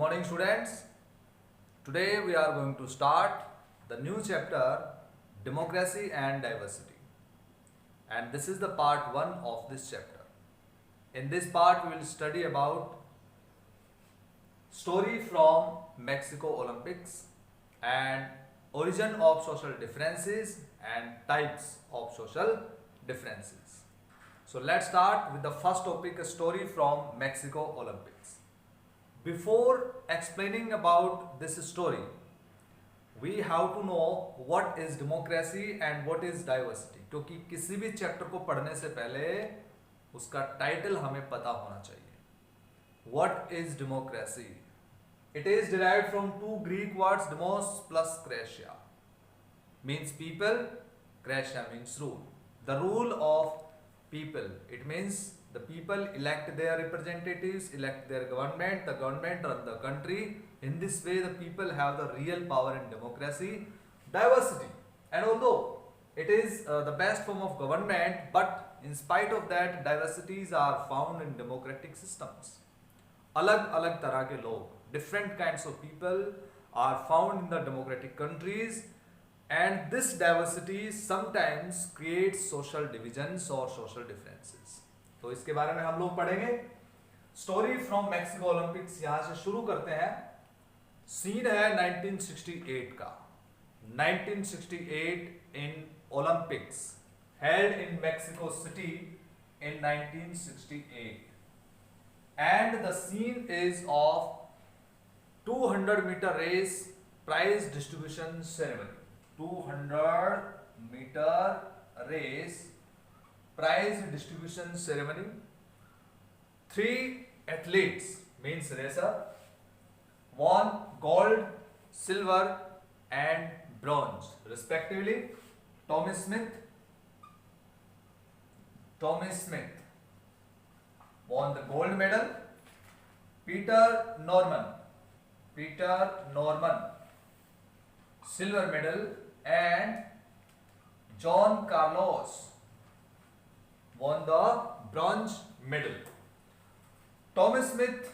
morning, students. Today we are going to start the new chapter Democracy and Diversity, and this is the part 1 of this chapter. In this part we will study about story from Mexico Olympics and origin of social differences and types of social differences. So let's start with the first topic, a story from Mexico Olympics. Before explaining about this story, we have to know what is democracy and what is diversity, क्योंकि किसी भी chapter को पढ़ने से पहले उसका title हमें पता होना चाहिए. What is democracy? It is derived from two Greek words, demos plus kratia, means people, kratia means rule. The rule of people, it means the people elect their representatives, elect their government, the government run the country. In this way, the people have the real power in democracy. Diversity, and although it is the best form of government, but in spite of that, diversities are found in democratic systems. अलग अलग तरह के लोग, different kinds of people are found in the democratic countries, and this diversity sometimes creates social divisions or social differences. तो इसके बारे में हम लोग पढ़ेंगे. स्टोरी फ्रॉम मैक्सिको ओलंपिक्स यहां से शुरू करते हैं. सीन है 1968 का. 1968 in Olympics held in Mexico City in 1968, and the scene is of 200-meter race prize distribution ceremony. 200-meter race prize distribution ceremony. 3 athletes, means racer, won gold, silver and bronze respectively. Tommy Smith won the gold medal. Peter Norman silver medal, and John Carlos won the bronze medal. Tommy Smith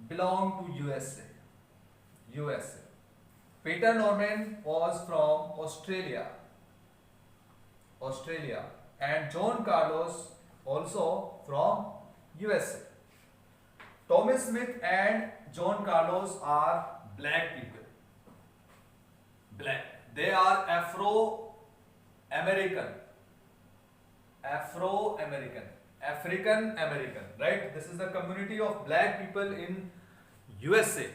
belonged to USA. Peter Norman was from Australia, and John Carlos also from USA. Tommy Smith and John Carlos are black people. They are African American, right? This is the community of black people in USA,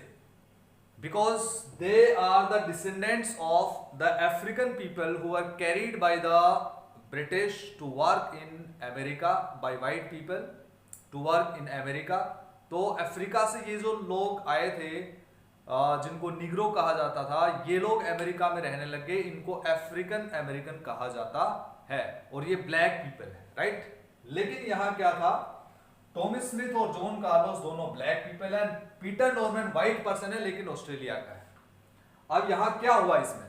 because they are the descendants of the African people who were carried by the British to work in America, by white people to work in America. तो Africa से ये जो लोग आए थे, जिनको Negro कहा जाता था, ये लोग अमेरिका में रहने लगे. इनको अफ्रीकन अमेरिकन कहा जाता है, और ये ब्लैक पीपल है, राइट. लेकिन यहाँ क्या था, टॉमी स्मिथ और जॉन कार्लोस दोनों ब्लैक पीपल हैं. पीटर नॉर्मन व्हाइट पर्सन है, लेकिन ऑस्ट्रेलिया का है. अब यहाँ क्या हुआ इसमें,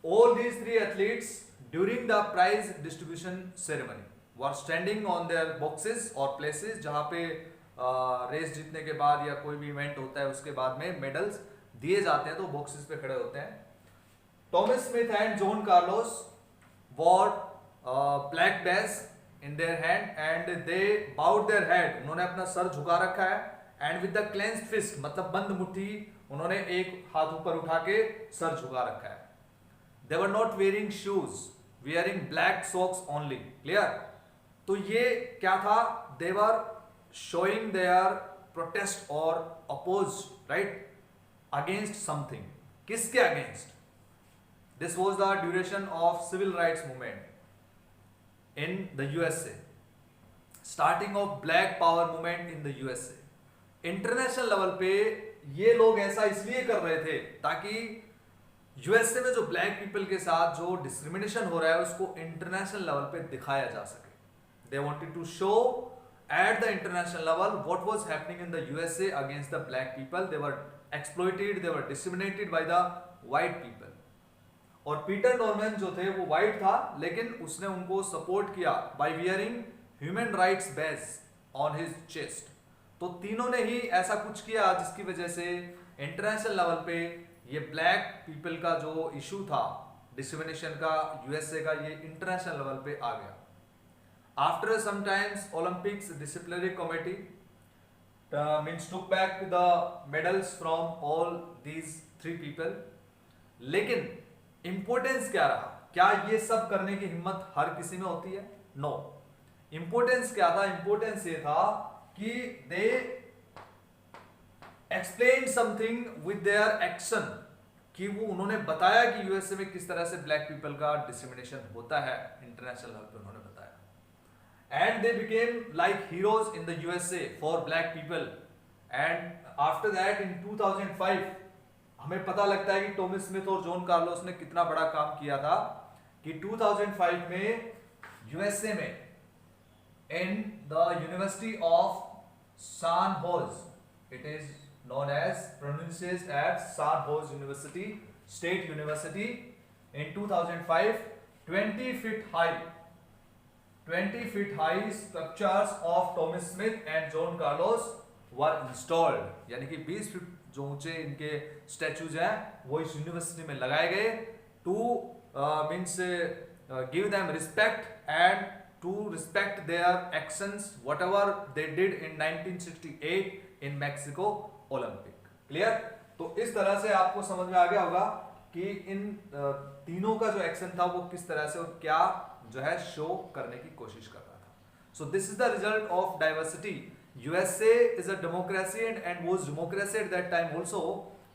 all these 3 athletes during the prize distribution ceremony were standing on their boxes और प्लेसेस, जहाँ पे रेस जीतने के बाद या कोई भी इवेंट होता है उसके बाद में मेडल्स दिए जाते हैं, तो बॉक्सेस पे खड़े होते हैं. Tommy Smith and John Carlos wore black badge in their hand and they bowed their head. उन्होंने अपना सर झुका रखा है, and with the clenched fist, मतलब बंद मुट्ठी, उन्होंने एक हाथ ऊपर उठा के सर झुका रखा है. They were not wearing shoes, wearing black socks only. Clear? तो ये क्या था, they were showing their protest or opposed, right, against something. किसके against? This was the duration of civil rights movement in the USA, starting of black power movement in the USA. International level पे ये लोग ऐसा इसलिए कर रहे थे ताकि यूएसए में जो ब्लैक पीपल के साथ जो डिस्क्रिमिनेशन हो रहा है उसको इंटरनेशनल लेवल पे दिखाया जा सके. They wanted to show at the international level what was happening in the USA against the black people. They were exploited, they were discriminated by the white people. और Peter Norman जो थे वो white था, लेकिन उसने उनको support किया by wearing human rights badge on his chest. तो तीनों ने ही ऐसा कुछ किया जिसकी वजह से इंटरनेशनल लेवल पे ये ब्लैक पीपल का जो इशू था डिस्क्रिमिनेशन का यूएसए का, ये इंटरनेशनल लेवल पे आ गया. After some times Olympics disciplinary committee means took back the medals from all these three people. लेकिन इंपोर्टेंस क्या रहा? क्या ये सब करने की हिम्मत हर किसी में होती है? नो. इंपोर्टेंस क्या था? इंपोर्टेंस ये था कि they explain something with their action, कि वो उन्होंने बताया कि यूएसए में किस तरह से ब्लैक पीपल का डिस्क्रिमिनेशन होता है, इंटरनेशनल लेवल पे उन्होंने बताया. And they became like heroes in the USA for black people. And after that in 2005 हमें पता लगता है कि टॉमी स्मिथ और जॉन कार्लोस ने कितना बड़ा काम किया था कि 2005 में यूएसए में in the University of San Jose, it is known as pronounced as San Jose University, State University, in 2005 20 feet high structures of Thomas Smith and John Carlos were installed. यानी कि 20 फीट जो ऊंचे इनके statues हैं वो इस university में लगाए गए to means give them respect and to respect their actions whatever they did in 1968 in Mexico Olympic. Clear? तो इस तरह से आपको समझ में आ गया होगा कि इन तीनों का जो एक्शन था वो किस तरह से और क्या जो है शो करने की कोशिश कर रहा था. So this is the result of diversity. USA is a democracy and was democracy at that time also,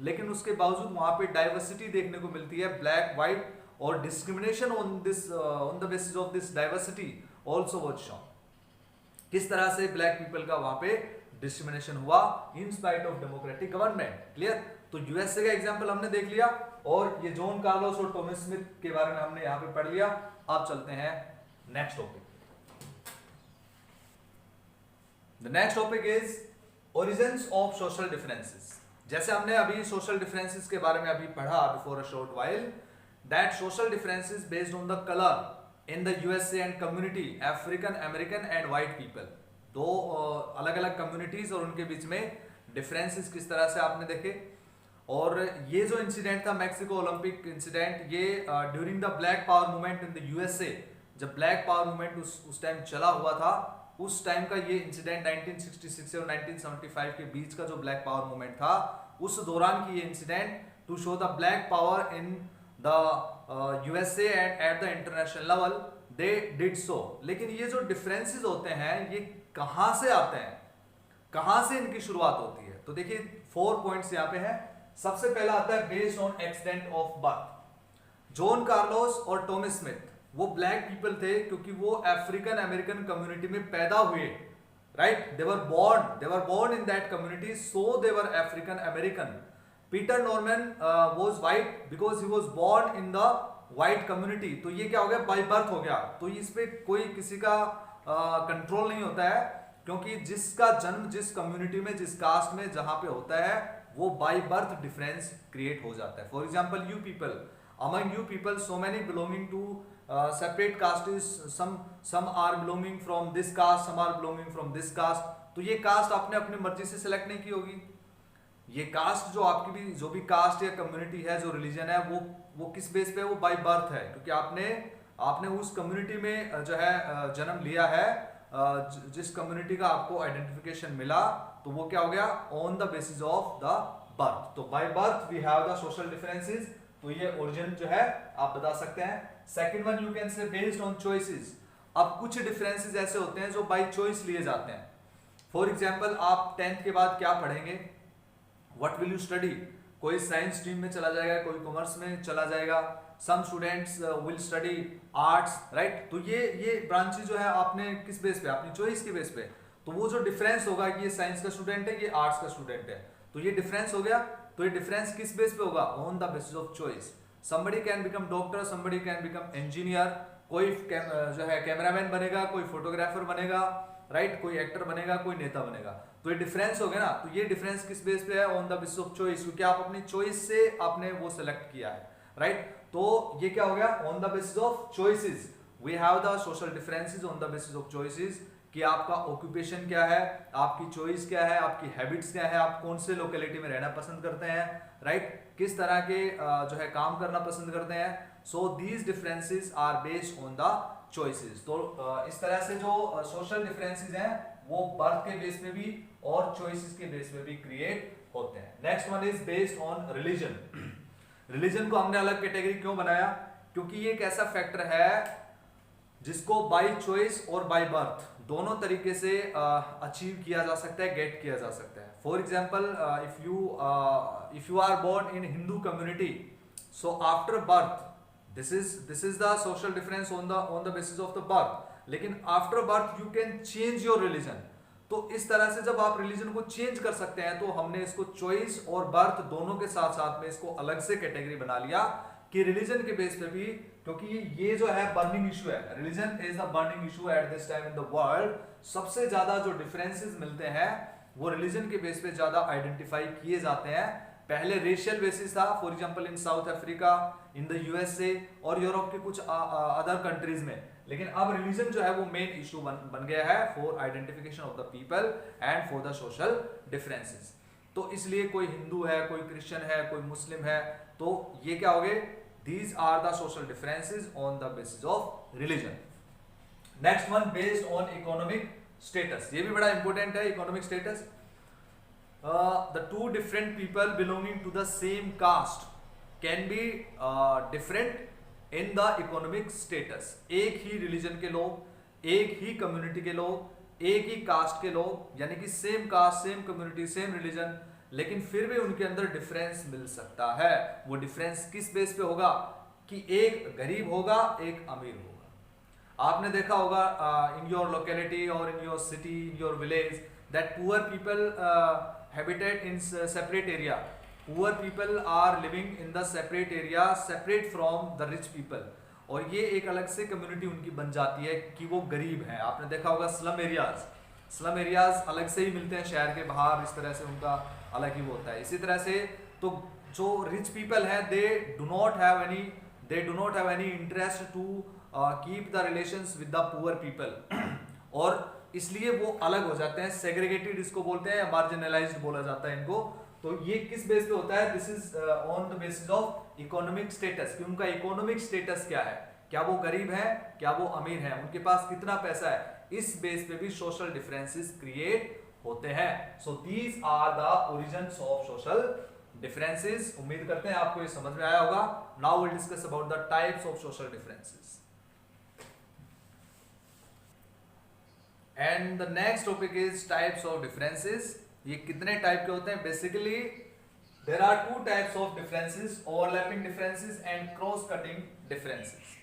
लेकिन उसके बावजूद वहां पे डाइवर्सिटी देखने को मिलती है, ब्लैक व्हाइट, और discrimination on the basis of this diversity also was shown. किस तरह से ब्लैक पीपल का वहां पे डिस्क्रिमिनेशन हुआ in spite of democratic government. Clear? तो यूएसए का एग्जांपल हमने देख लिया और ये जॉन कार्लोस और टॉमी स्मिथ के बारे में हमने यहां पे पढ़ लिया. अब चलते हैं next topic. The next topic is origins of social differences. जैसे हमने अभी सोशल डिफरेंसेस के बारे में अभी पढ़ा before a short while, that social differences based on the colour in the USA and community, African American and white people. दो अलग अलग कम्युनिटीज और उनके बीच में डिफरेंसेस किस तरह से आपने देखे. और ये जो इंसिडेंट था मैक्सिको ओलंपिक इंसिडेंट, ये during the black power movement in the USA, जब ब्लैक पावर मूवमेंट उस टाइम चला हुआ था, उस टाइम का ये इंसिडेंट 1966 और 1975 के बीच का जो ब्लैक पावर मूवमेंट था, उस दौरान की ये incident to show the black power in the USA and at the international level they did so. लेकिन ये जो डिफरेंसेस होते हैं ये कहां से आते हैं, कहां से इनकी शुरुआत होती है? तो देखिए 4 पॉइंट्स यहाँ पे है. सबसे पहला आता है based on accident of birth. John Carlos और टॉमी स्मिथ वो ब्लैक पीपल थे क्योंकि वो अफ्रीकन अमेरिकन कम्युनिटी में पैदा हुए. Right? They were born in that community, so they were African American. Peter Norman was white because he was born in the white community. तो ये क्या हो गया? बाय बर्थ हो गया. तो इस पे कोई किसी का कंट्रोल नहीं होता है, क्योंकि जिसका जन्म जिस कम्युनिटी में, जिस कास्ट में जहां पे होता है, वो बाय बर्थ डिफरेंस क्रिएट हो जाता है. For example you people, among you people so many belonging to separate castes, some are belonging from this caste, some are belonging from this caste. तो ये कास्ट आपने अपनी मर्जी से सिलेक्ट नहीं की होगी. ये कास्ट जो आपकी भी जो भी कास्ट या कम्युनिटी है, जो रिलीजन है, वो किस बेस पे? वो बाय बर्थ है, क्योंकि आपने उस कम्युनिटी में जो है जन्म लिया है, जिस कम्युनिटी का आपको आइडेंटिफिकेशन मिला, तो वो क्या हो गया? On the basis of the birth. तो by birth we have the social differences. तो ये ओरिजिन जो है आप बता सकते हैं. Second one you can say based on choices. अब कुछ डिफरेंसेस ऐसे होते हैं जो बाय चॉइस लिए जाते हैं. फॉर एग्जांपल आप 10th के बाद क्या पढ़ेंगे, व्हाट विल यू स्टडी? कोई साइंस स्ट्रीम में चला जाएगा, कोई कॉमर्स में चला जाएगा. Some students will study arts. Right? तो ये ब्रांचेस जो है आपने किस बेस पे? अपनी चॉइस के बेस पे. तो वो जो डिफरेंस होगा कि ये साइंस का स्टूडेंट है, ये आर्ट्स का स्टूडेंट है, तो ये डिफरेंस हो गया. तो ये डिफरेंस किस बेस पे होगा? On the basis of choice. somebody can become doctor, somebody can become engineer. कोई जो है कैमरामैन बनेगा, कोई फोटोग्राफर बनेगा, राइट? कोई एक्टर बनेगा, कोई नेता बनेगा. तो ये डिफरेंस हो गया ना. तो ये डिफरेंस किस बेस पे है? On the basis of choice, क्योंकि आप अपनी चॉइस से आपने वो सिलेक्ट किया है. राइट? तो ये क्या हो गया? On the basis of choices we have the social differences on the basis of choices. कि आपका ऑक्यूपेशन क्या है, आपकी चॉइस क्या है, आपकी हैबिट्स क्या है, आप कौन से लोकेलिटी में रहना पसंद करते हैं, राइट, किस तरह के जो है काम करना पसंद करते हैं. So these differences are based on the choices. तो इस तरह से जो सोशल डिफरेंसेस हैं वो बर्थ के बेस पे भी और चॉइसेस के बेस पे भी क्रिएट होते हैं. Next one is based on religion. Religion को हमने अलग कैटेगरी क्यों बनाया? क्योंकि ये एक ऐसा फैक्टर है जिसको बाय चॉइस और बाय बर्थ दोनों तरीके से अचीव किया जा सकता है, गेट किया जा सकता है. For example, if you are born in Hindu community, so after birth this is the social difference on the basis of the birth. लेकिन after birth you can change your religion. तो इस तरह से जब आप रिलीजन को चेंज कर सकते हैं, तो हमने इसको चॉइस और बर्थ दोनों के साथ साथ में इसको अलग से कैटेगरी बना लिया कि रिलीजन के बेस पे भी, क्योंकि ये जो है बर्निंग इशू है, religion is the burning issue at this time in the world. सबसे ज्यादा जो डिफरेंसेस मिलते हैं वो रिलीजन के बेस पे ज्यादा आइडेंटिफाई किए जाते हैं. पहले रेशियल बेसिस था, for example in south Africa, in the USA और यूरोप के कुछ अदर कंट्रीज में. लेकिन अब रिलीजन जो है वो मेन इशू बन गया है for identification of the people and for the social differences. तो इसलिए कोई हिंदू है, कोई क्रिश्चियन है, कोई मुस्लिम है, तो ये क्या हो गए? These are the social differences on the basis of religion. Next one based on economic status. ये भी बड़ा important है economic status. The two different people belonging to the same caste can be different in the economic status. एक ही religion के लोग, एक ही community के लोग, एक ही caste के लोग, यानी कि same caste, same community, same religion, लेकिन फिर भी उनके अंदर डिफरेंस मिल सकता है. वो डिफरेंस किस बेस पे होगा? कि एक गरीब होगा, एक अमीर होगा. आपने देखा होगा इन योर लोकेलिटी और in your city, in your village, that poor people habitat in separate area. Poor people are living in the separate area, separate from the rich people. और ये एक अलग से कम्युनिटी उनकी बन जाती है कि वो गरीब हैं. आपने देखा होगा स्लम एरियाज अलग से ही मिलते हैं शहर के बाहर, इस तरह से उनका अलग ही वो होता है. इसी तरह से तो जो रिच पीपल है they do not have any interest to keep the relations with the poor people. और इसलिए वो अलग हो जाते हैं, सेग्रीगेटेड इसको बोलते हैं, मार्जिनलाइज्ड बोला जाता है इनको. तो ये किस बेस पे होता है? This is on the basis of economic status, कि उनका इकोनॉमिक स्टेटस क्या है, क्या वो गरीब है, क्या वो अमीर है, उनके पास कितना पैसा है. इस बेस पे भी सोशल डिफरेंसेस क्रिएट होते हैं. So these are the origins of social differences. उम्मीद करते हैं आपको ये समझ में आया होगा. Now will discuss about the types of social differences. And the next topic is types of differences. ये कितने टाइप के होते हैं? Basically there are two types of differences, overlapping differences and cross cutting differences.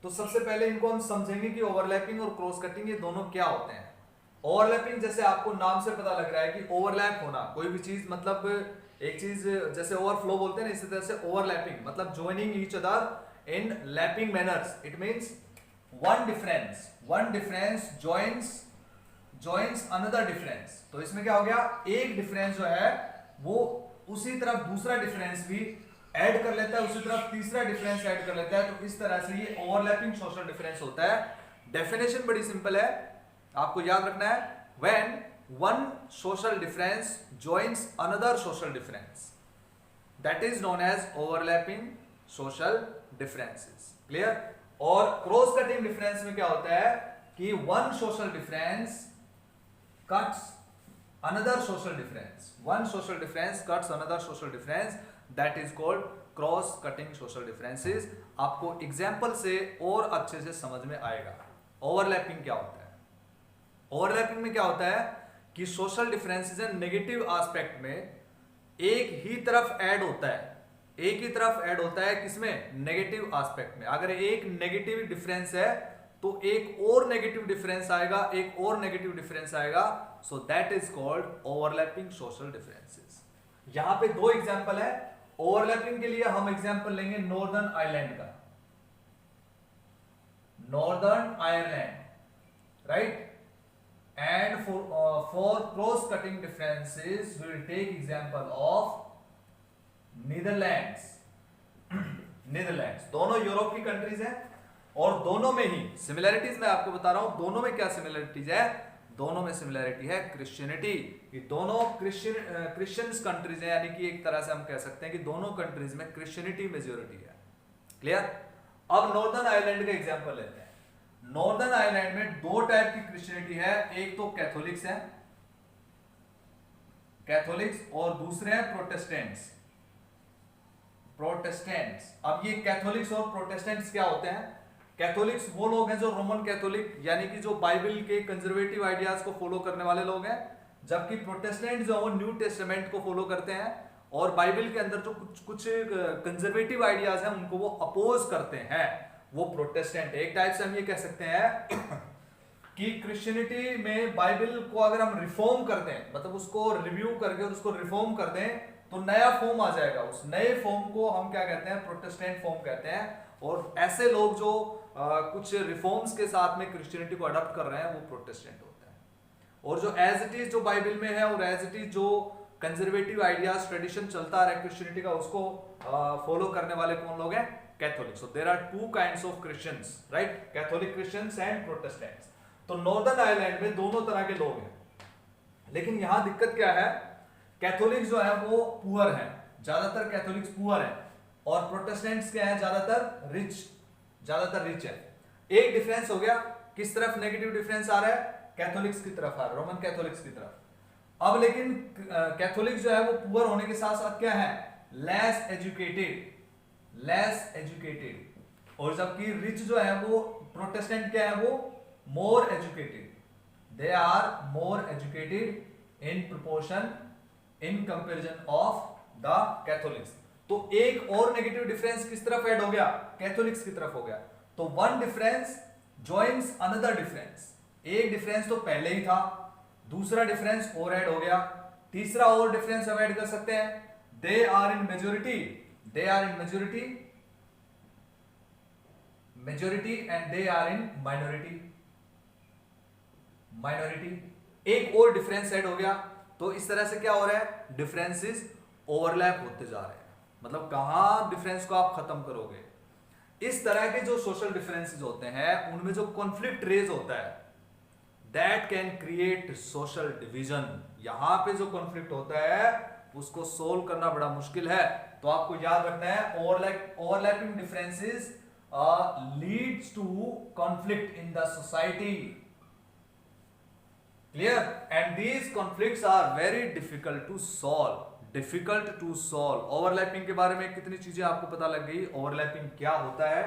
तो सबसे पहले इनको हम समझेंगे कि ओवरलैपिंग और क्रॉस कटिंग ये दोनों क्या होते हैं. ओवरलैपिंग, जैसे आपको नाम से पता लग रहा है कि ओवरलैप होना, कोई भी चीज, मतलब एक चीज जैसे ओवरफ्लो बोलते हैं ना, इसी तरह से ओवरलैपिंग मतलब joining each other in lapping manners. It means one difference joins another difference. तो इसमें क्या हो गया? एक डिफरेंस जो है वो उसी तरफ दूसरा डिफरेंस भी ऐड कर लेता है, उसी तरफ तीसरा डिफरेंस ऐड कर लेता है. तो इस तरह से ये ओवरलैपिंग सोशल डिफरेंस होता है. डेफिनेशन बड़ी सिंपल है, आपको याद रखना है. When one social difference joins another social difference, that is known as overlapping social differences. Clear? और क्रॉस कटिंग डिफरेंस में क्या होता है कि one social difference cuts another social difference. One social difference cuts another social difference, that is called cross cutting social differences. आपको example से और अच्छे से समझ में आएगा. ओवरलैपिंग क्या होता है? ओवरलैपिंग में क्या होता है कि social differences and negative aspect में एक ही तरफ ऐड होता है, एक ही तरफ ऐड होता है. किसमें? नेगेटिव एस्पेक्ट में. अगर एक नेगेटिव डिफरेंस है तो एक और नेगेटिव डिफरेंस आएगा, एक और नेगेटिव डिफरेंस आएगा. So that is called overlapping social differences. यहां पे दो एग्जांपल है ओवरलैपिंग के लिए. हम एग्जांपल लेंगे नॉर्दर्न आयरलैंड का. Northern Ireland, right? And for cross cutting differences we will take example of Netherlands. Netherlands दोनों यूरोप की कंट्रीज हैं. और दोनों में ही सिमिलैरिटीज मैं आपको बता रहा हूं, दोनों में क्या सिमिलैरिटीज है, दोनों में सिमिलैरिटी है क्रिश्चियनिटी। ये दोनों क्रिश्चियंस कंट्रीज है, यानी कि एक तरह से हम कह सकते हैं कि दोनों कंट्रीज में क्रिश्चियनिटी मेजोरिटी है। क्लियर। अब नॉर्दर्न आयरलैंड का एग्जांपल लेते हैं। नॉर्दर्न आयरलैंड में दो टाइप की क्रिश्चियनिटी है, एक तो कैथोलिक्स है, कैथोलिक्स, और दूसरे हैं प्रोटेस्टेंट्स। प्रोटेस्टेंट्स, अब ये कैथोलिक्स और प्रोटेस्टेंट्स क्या होते हैं? कैथोलिक्स वो लोग हैं जो रोमन कैथोलिक, यानी कि जो बाइबल के कंजर्वेटिव आइडियाज को फॉलो करने वाले लोग हैं, जबकि प्रोटेस्टेंट जो है वो न्यू टेस्टामेंट को फॉलो करते हैं और बाइबल के अंदर जो कुछ कंजर्वेटिव आइडियाज हैं उनको वो अपोज करते हैं, वो प्रोटेस्टेंट। एक टाइप से हम ये कह सकते हैं कि क्रिश्चियनिटी में बाइबल को अगर हम रिफॉर्म करते हैं, मतलब उसको रिव्यू करके और उसको रिफॉर्म कर दें तो नया फॉर्म आ जाएगा, उस नए फॉर्म को हम क्या कहते हैं? प्रोटेस्टेंट फॉर्म कहते हैं। और ऐसे लोग जो कुछ रिफॉर्म्स के साथ में क्रिश्चियनिटी को अडॉप्ट कर रहे हैं वो प्रोटेस्टेंट होते हैं। और जो एज इट इज जो बाइबल में है और एज इट इज जो कंजर्वेटिव आइडियाज ट्रेडिशन चलता आ रहा है क्रिश्चियनिटी का, उसको फॉलो करने वाले कौन लोग हैं? Catholic. So there are two kinds of Christians, right? Catholic Christians and Protestants. तो नॉर्दर्न आयरलैंड में दोनों तरह के लोग हैं, लेकिन यहां दिक्कत क्या है? कैथोलिक जो है वो पुअर है, ज्यादातर कैथोलिक्स पुअर है, और प्रोटेस्टेंट्स क्या है? ज्यादातर रिच है। एक डिफरेंस हो गया, किस तरफ नेगेटिव डिफरेंस आ रहा है? कैथोलिक्स की तरफ आ रहा है, रोमन कैथोलिक्स की तरफ। अब लेकिन कैथोलिक जो है वो पुअर होने के साथ साथ क्या है? Less educated. और जबकि रिच जो है वो प्रोटेस्टेंट क्या है? वो more educated. They are more educated in proportion in comparison of the Catholics. तो एक और नेगेटिव डिफरेंस किस तरफ ऐड हो गया? कैथोलिक्स की तरफ हो गया। तो one difference joins another difference. एक डिफरेंस तो पहले ही था, दूसरा डिफरेंस और ऐड हो गया, तीसरा और डिफरेंस हम ऐड कर सकते हैं। They are in majority and they are in minority. एक और डिफरेंस ऐड हो गया। तो इस तरह से क्या हो रहा है? डिफरेंसेस ओवरलैप होते जा रहे हैं। मतलब कहां डिफरेंस को आप खत्म करोगे? इस तरह के जो सोशल डिफरेंसेस होते हैं उनमें जो कॉन्फ्लिक्ट रेज होता है that can create social division. यहां पे जो कॉन्फ्लिक्ट होता है उसको सोल्व करना बड़ा मुश्किल है। तो आपको याद रखना है overlapping differences leads to conflict in the society. Clear? And these conflicts are very difficult to solve. Overlapping के बारे में कितनी चीजें आपको पता लग गई? ओवरलैपिंग क्या होता है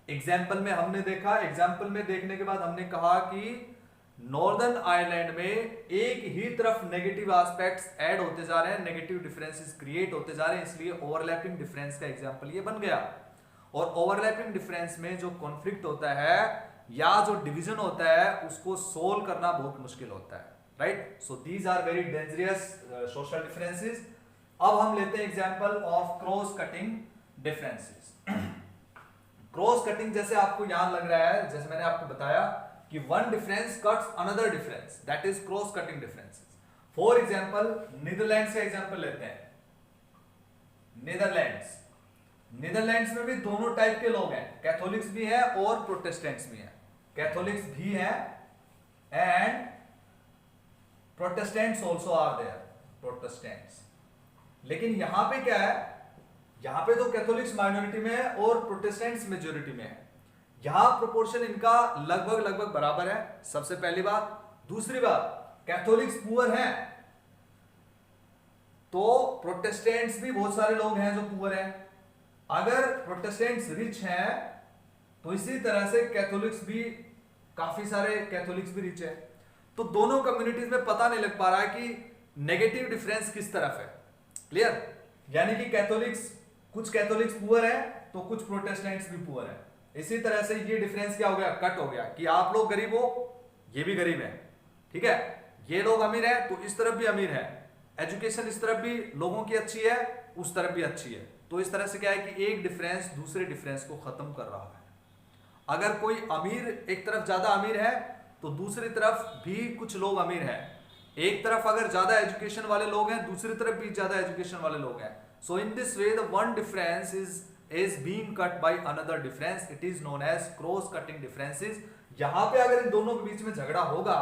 एग्जाम्पल में हमने देखा। एग्जाम्पल में देखने के बाद हमने कहा कि नॉर्दर्न आयरलैंड में एक ही तरफ नेगेटिव एस्पेक्ट्स ऐड होते जा रहे हैं, नेगेटिव डिफरेंसेस क्रिएट होते जा रहे हैं, इसलिए ओवरलैपिंग डिफरेंस का एग्जाम्पल ये बन गया। और ओवरलैपिंग डिफरेंस में जो कॉन्फ्लिक्ट होता है या जो डिवीजन होता है उसको सोल्व करना बहुत मुश्किल होता है, right? So these are very dangerous social differences. अब हम लेते हैं example of cross cutting differences. Cross cutting जैसे आपको यहां लग रहा है, जैसे मैंने आपको बताया कि one difference cuts another difference, that is cross cutting differences. For example Netherlands का एग्जांपल लेते हैं। नीदरलैंड्स में भी दोनों टाइप के लोग हैं, कैथोलिक्स भी है और प्रोटेस्टेंट्स भी हैं। कैथोलिक्स भी हैं and Protestants also are there, Protestants. लेकिन यहां पे क्या है? यहां पे तो कैथोलिक्स माइनॉरिटी में है और प्रोटेस्टेंट्स मेजॉरिटी में है। यहां प्रोपोर्शन इनका लगभग बराबर है, सबसे पहली बात। दूसरी बात, कैथोलिक्स पुअर हैं तो प्रोटेस्टेंट्स भी बहुत सारे लोग हैं जो पुअर हैं। अगर प्रोटेस्टेंट्स रिच हैं तो इसी तरह से कैथोलिक्स भी, काफी सारे कैथोलिक्स भी रिच है। तो दोनों कम्युनिटीज में पता नहीं लग पा रहा है कि नेगेटिव डिफरेंस किस तरफ है। क्लियर? यानी कि कुछ कैथोलिक्स पुअर है तो कुछ प्रोटेस्टेंट्स भी पुअर है। इसी तरह से ये डिफरेंस क्या हो गया? कट हो गया कि आप लोग गरीब हो, ये भी गरीब है, ठीक है? ये लोग अमीर है तो इस तरफ भी अमीर है, एजुकेशन इस तरफ भी लोगों की अच्छी है, उस तरफ भी अच्छी है। तो इस तरह से क्या है कि एक डिफरेंस दूसरे डिफरेंस को खत्म कर रहा है। अगर कोई अमीर एक तरफ ज्यादा अमीर है तो दूसरी तरफ भी कुछ लोग अमीर हैं। एक तरफ अगर ज्यादा एजुकेशन वाले लोग हैं, दूसरी तरफ भी ज्यादा एजुकेशन वाले लोग हैं। So in this way the one difference is is being cut by another difference, it is known as cross cutting differences. यहां पे अगर इन दोनों के बीच में झगड़ा होगा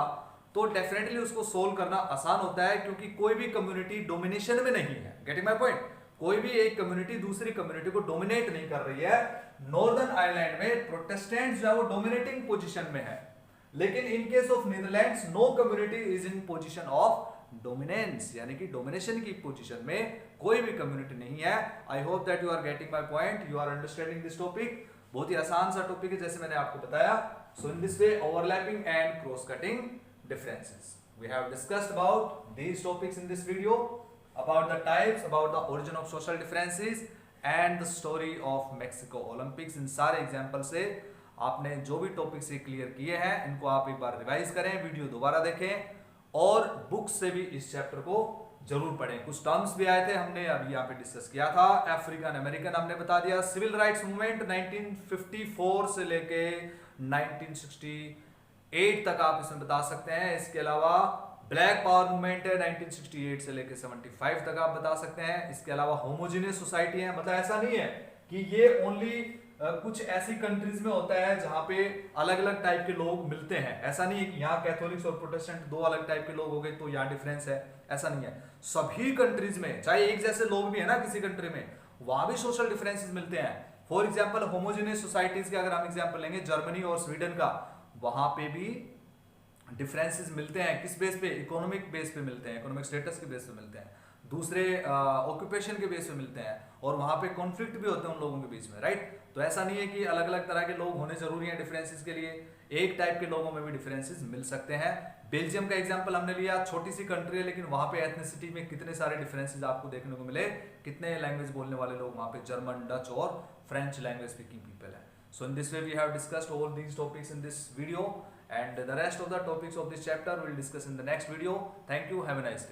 तो डेफिनेटली उसको सोल्व करना आसान होता है, क्योंकि कोई भी कम्युनिटी डोमिनेशन में नहीं है। Getting my point? कोई भी एक कम्युनिटी दूसरी कम्युनिटी को डोमिनेट नहीं कर रही है। नॉर्दर्न आयरलैंड में प्रोटेस्टेंट्स जो है वो डोमिनेटिंग पोजीशन में है, लेकिन in case of Netherlands no community is in position of dominance, यानी कि डोमिनेशन की पोजीशन में कोई भी कम्युनिटी नहीं है। I hope that you are getting my point, you are understanding this topic. बहुत ही आसान सा टॉपिक है जैसे मैंने आपको बताया। So in this way overlapping and cross cutting differences. We have discussed about these topics in this video, about the types, about the origin of social differences and the story of Mexico Olympics. इन सारे example से आपने जो भी topic से clear किए हैं इनको आप एक बार रिवाइज करें, वीडियो दोबारा देखें और बुक से भी इस चैप्टर को जरूर पढ़ें। कुछ टर्म्स भी आए थे, हमने अभी यहाँ पे डिस्कस किया था। अफ्रीकन अमेरिकन हमने बता दिया, सिविल राइट्स मूवमेंट 1954 से लेके 1968 तक आप इसमें बता सकते हैं। इसके अलावा ब्लैक पावर मूवमेंट है 1968 से लेके 75 तक आप बता सकते हैं। इसके अलावा होमोजेनियस सोसाइटी है, मतलब ऐसा नहीं है कि ये ओनली कुछ ऐसी कंट्रीज में होता है जहां पे अलग अलग टाइप के लोग मिलते हैं। ऐसा नहीं है कि यहाँ कैथोलिक्स और प्रोटेस्टेंट दो अलग टाइप के लोग हो गए तो यहाँ डिफरेंस है, ऐसा नहीं है। सभी कंट्रीज में चाहे एक जैसे लोग भी है ना किसी कंट्री में, वहां भी सोशल डिफरेंसेस मिलते हैं। फॉर एग्जाम्पल होमोजेनियस सोसाइटीज के अगर हम एग्जाम्पल लेंगे जर्मनी और स्वीडन का, वहां पे भी डिफरेंसेस मिलते हैं। किस बेस पे? इकोनॉमिक बेस पे मिलते हैं, इकोनॉमिक स्टेटस के बेस पे मिलते हैं, दूसरे ऑक्यूपेशन के बेस पे मिलते हैं, और वहां पे कॉन्फ्लिक्ट भी होते हैं उन लोगों के बीच में, राइट। तो ऐसा नहीं है कि अलग अलग तरह के लोग होने जरूरी हैं डिफरेंसेस के लिए, एक टाइप के लोगों में भी डिफरेंसेस मिल सकते हैं। बेल्जियम का एग्जांपल हमने लिया, छोटी सी कंट्री है लेकिन वहां पे एथनिसिटी में कितने सारे डिफरेंसेस आपको देखने को मिले, कितने लैंग्वेज बोलने वाले लोग वहां पे जर्मन, डच और फ्रेंच लैंग्वेज स्पीकिंग पीपल है। So in this way we have discussed all these topics in this video, and the rest of the topics of this chapter we will discuss in the next video. Thank you, have a nice day.